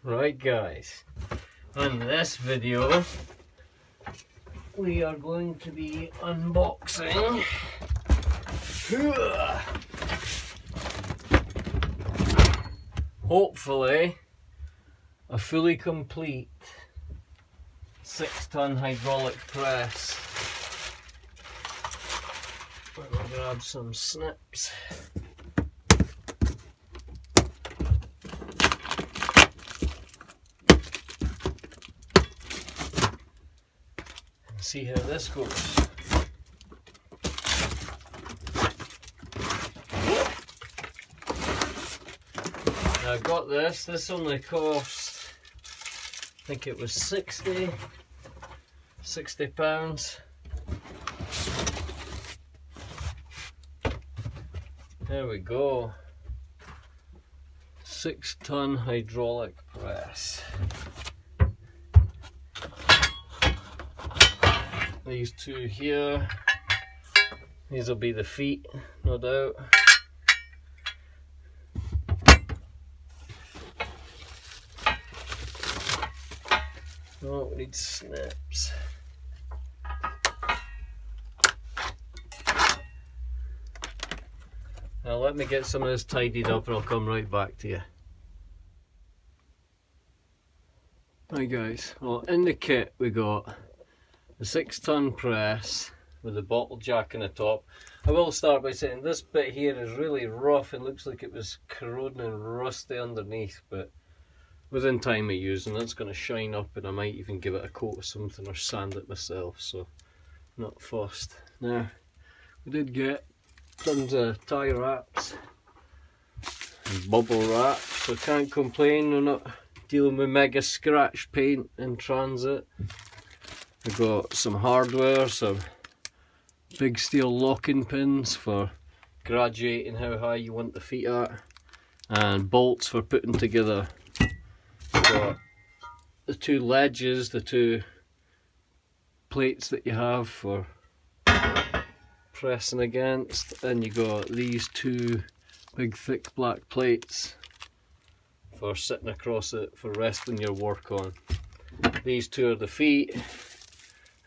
Right guys, in this video we are going to be unboxing hopefully a fully complete 6-ton hydraulic press. I'm going to grab some snips. See how this goes. Now I've got this only cost, I think it was £60. There we go. 6-ton hydraulic press. These two here, these will be the feet, no doubt. Oh, we need snips. Now let me get some of this tidied up and I'll come right back to you. Right guys, well in the kit we got the 6-ton press with the bottle jack in the top. I will start by saying this bit here is really rough. It looks like it was corroding and rusty underneath, but within time of using it's going to shine up, and I might even give it a coat of something or sand it myself, so not fussed. Now we did get tons of tie wraps and bubble wrap, so can't complain. We're not dealing with mega scratch paint in transit. We've got some hardware, some big steel locking pins for graduating how high you want the feet at, and bolts for putting together. We've got the two ledges, the two plates that you have for pressing against, and you got these two big thick black plates for sitting across it for resting your work on. These two are the feet,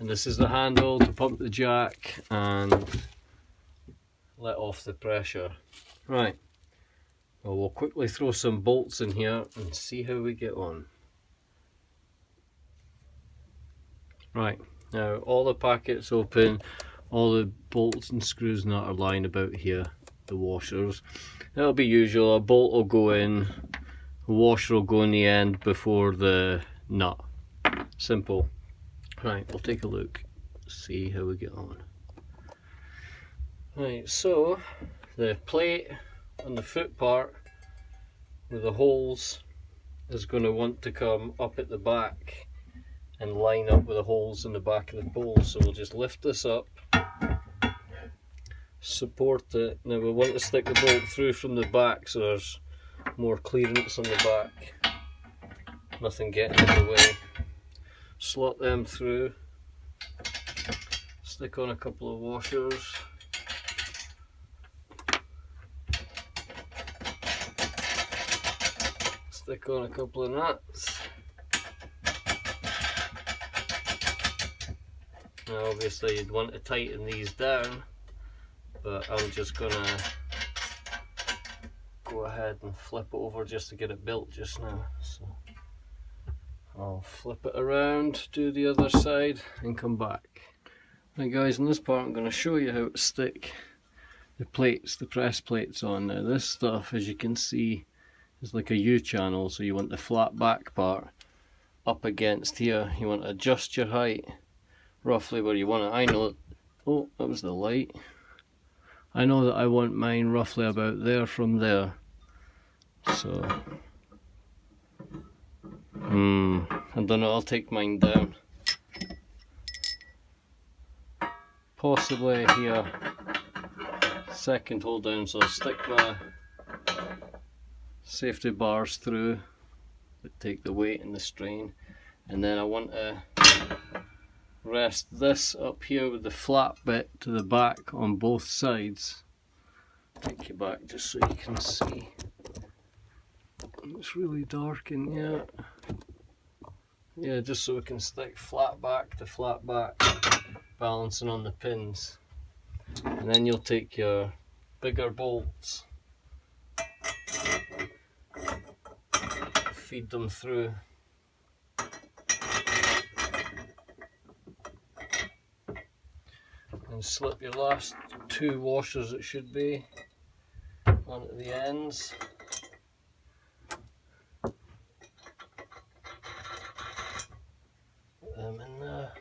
and this is the handle to pump the jack and let off the pressure. Right, well, we'll quickly throw some bolts in here and see how we get on. Right, now all the packets open, all the bolts and screws and that are lying about here, the washers. That'll be usual, a bolt will go in, a washer will go in the end before the nut. Simple. Right, we'll take a look, see how we get on. Right, so the plate on the foot part with the holes is going to want to come up at the back and line up with the holes in the back of the pole. So we'll just lift this up, support it. Now we want to stick the bolt through from the back so there's more clearance on the back, nothing getting in the way. Slot them through, stick on a couple of washers, stick on a couple of nuts. Now obviously you'd want to tighten these down, but I'm just gonna go ahead and flip it over just to get it built just now. So I'll flip it around, do the other side and come back. Right guys, in this part I'm going to show you how to stick the plates, the press plates on. Now this stuff, as you can see, is like a U-channel, so you want the flat back part up against here. You want to adjust your height roughly where you want it. I know, oh that was the light. I know that I want mine roughly about there from there. So I don't know, I'll take mine down. Possibly here, second hole down, so I'll stick my safety bars through that take the weight and the strain, and then I want to rest this up here with the flat bit to the back on both sides. Take you back just so you can see. It's really dark in here. Yeah, just so we can stick flat back to flat back, balancing on the pins. And then you'll take your bigger bolts, feed them through. And slip your last 2 washers, it should be, onto the ends. Put them in there.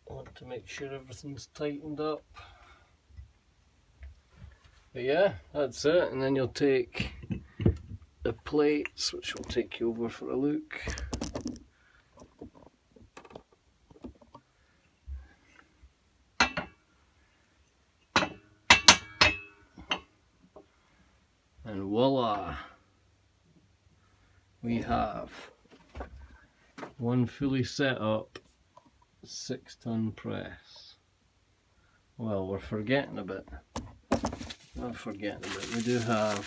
Want to make sure everything's tightened up. But yeah, that's it. And then you'll take the plates, which will take you over for a look. And voila, we have one fully set up 6-ton press. Well, we're forgetting a bit. Not forgetting a bit. We do have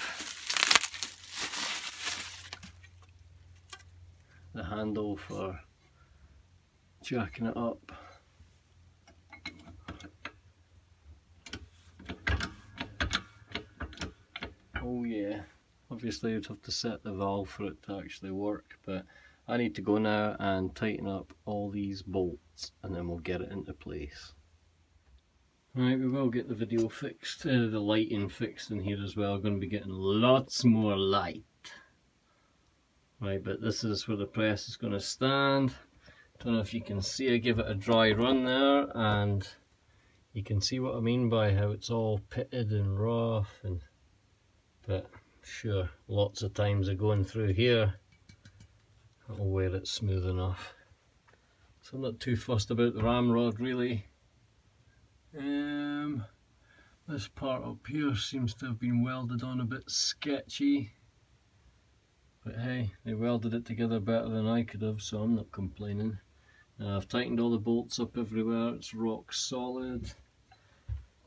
the handle for jacking it up. Oh yeah, obviously you'd have to set the valve for it to actually work, but I need to go now and tighten up all these bolts and then we'll get it into place. Right, we will get the video fixed, the lighting fixed in here as well. We're going to be getting lots more light. Right, but this is where the press is going to stand. Don't know if you can see, I give it a dry run there and you can see what I mean by how it's all pitted and rough, but sure, lots of times of going through here that'll wear it smooth enough. So I'm not too fussed about the ramrod really. This part up here seems to have been welded on a bit sketchy, but hey, they welded it together better than I could have, so I'm not complaining. I've tightened all the bolts up everywhere, it's rock solid.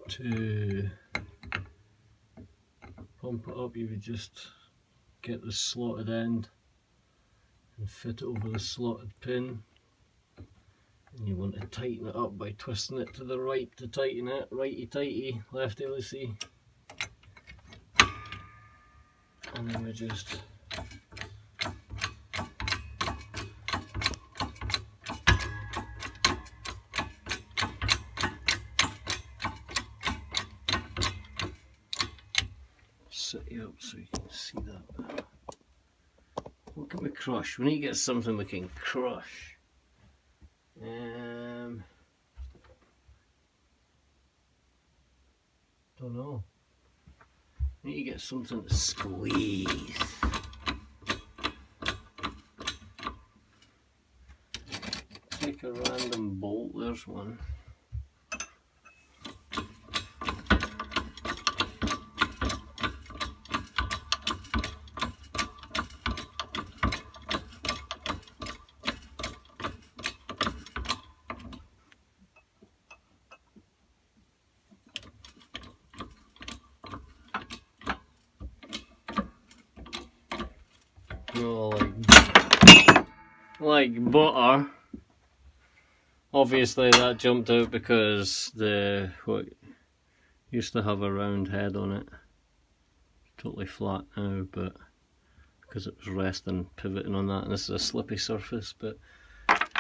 To pump it up, you would just get the slotted end and fit it over the slotted pin. And you want to tighten it up by twisting it to the right to tighten it, righty tighty, lefty loosey. And then we just set you up so you can see that. What can we crush? We need to get something we can crush. Don't know. Need to get something to squeeze. Take a random bolt, there's one. Oh, like butter. Obviously that jumped out because what used to have a round head on it. Totally flat now, but because it was resting, pivoting on that, and this is a slippy surface, but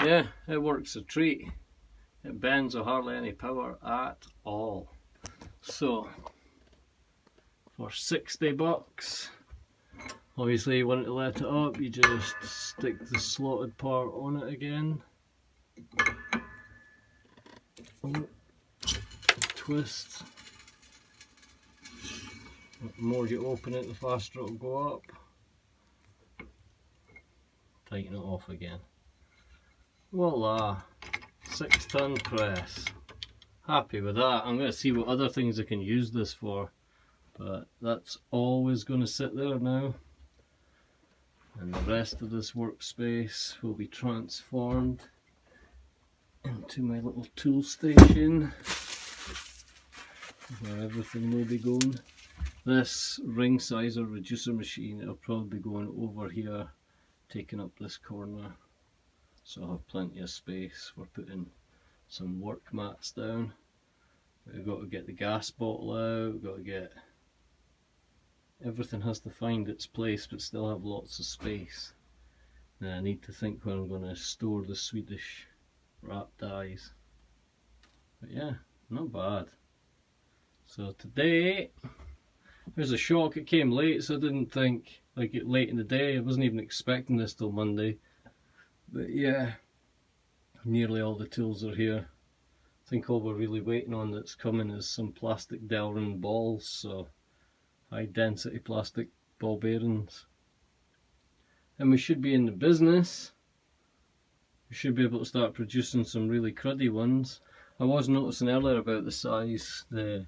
yeah, it works a treat. It bends with hardly any power at all. So for 60 bucks, obviously you want to let it up, you just stick the slotted part on it again. Twist. The more you open it, the faster it'll go up. Tighten it off again. Voila! 6-ton press. Happy with that. I'm going to see what other things I can use this for, but that's always going to sit there now. And the rest of this workspace will be transformed into my little tool station where everything will be going. This ring sizer reducer machine, it'll probably be going over here, taking up this corner. So I'll have plenty of space for putting some work mats down. We've got to get the gas bottle out, we've got to get... Everything has to find its place but still have lots of space. Now I need to think where I'm going to store the Swedish wrap dies. But yeah, not bad. So today, it was a shock. It came late, so I didn't think, like, it late in the day. I wasn't even expecting this till Monday. But yeah, nearly all the tools are here. I think all we're really waiting on that's coming is some plastic Darren balls, so high density plastic ball bearings. And we should be in the business. We should be able to start producing some really cruddy ones. I was noticing earlier about the size, the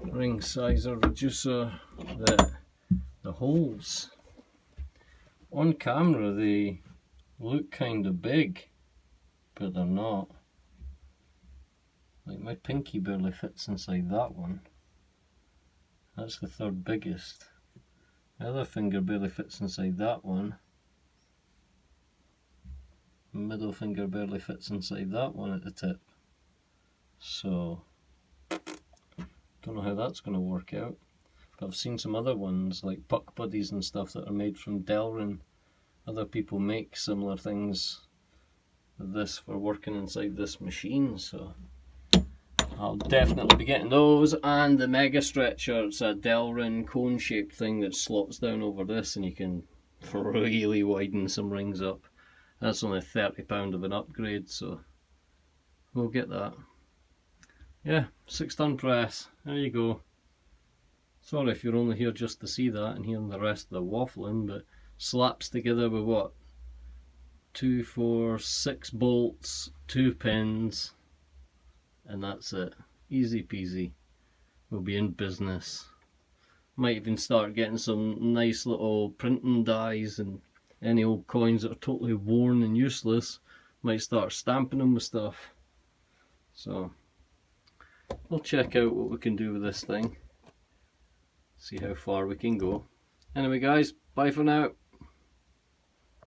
ring sizer reducer, the holes. On camera they look kind of big, but they're not. Like, my pinky barely fits inside that one. That's the third biggest. The other finger barely fits inside that one. Middle finger barely fits inside that one at the tip. So, don't know how that's going to work out. But I've seen some other ones, like puck buddies and stuff, that are made from Darren. Other people make similar things with this for working inside this machine, so I'll definitely be getting those. And the mega stretcher, it's a Darren cone shaped thing that slots down over this and you can really widen some rings up. That's only £30 of an upgrade, so we'll get that. Yeah, 6-ton press, there you go. Sorry if you're only here just to see that and hearing the rest of the waffling, but slaps together with what? 2, 4, 6 bolts, 2 pins, and that's it. Easy peasy. We'll be in business. Might even start getting some nice little printing dies, and any old coins that are totally worn and useless, might start stamping them with stuff. So we'll check out what we can do with this thing. See how far we can go. Anyway guys, bye for now.